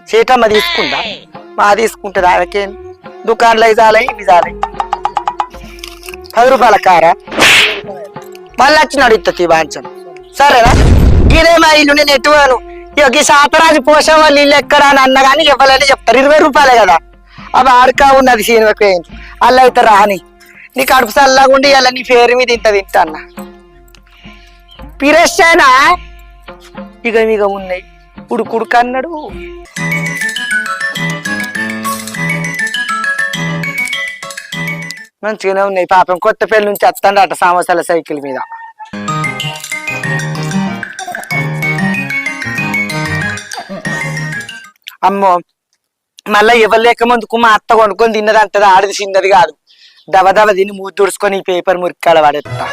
సీటమ్మ తీసుకుందా మా తీసుకుంటుంది ఆమెకేం దుకాణంలో అవి చాలే ఇవి చాలే 10 రూపాయల కారా మళ్ళీ వచ్చినాడు ఇత్తతి బాంచం సరేనా గిరే మా ఇల్లు నేను ఎట్టువాను ఈ శాతరాజు పోషం వాళ్ళు ఇల్లు ఎక్కడ అని అన్న కానీ ఇవ్వాలని చెప్తారు 20 రూపాయలే కదా అవి ఆడకా ఉన్నది సీనిమకి అల్ల అయితే రాని నీ కడుపు చల్లగుండి అలా నీ పేరు మీద ఇంత తింటా అన్న పిరస్సేనా ఇక ఉన్నాయి ఉడుకుడుకు అన్నాడు మంచిగానే ఉన్నాయి పాపం కొత్త పెళ్లి నుంచి వస్తాడు అట సమోసాల సైకిల్ మీద అమ్మో మళ్ళా ఇవ్వలేక ముందుకు మా అత్త కొనుక్కొని తిన్నది అంటది ఆడిది చిన్నది కాదు దవ తిని మూతి తుడుచుకొని ఈ పేపర్ మురికాడ పడేస్తా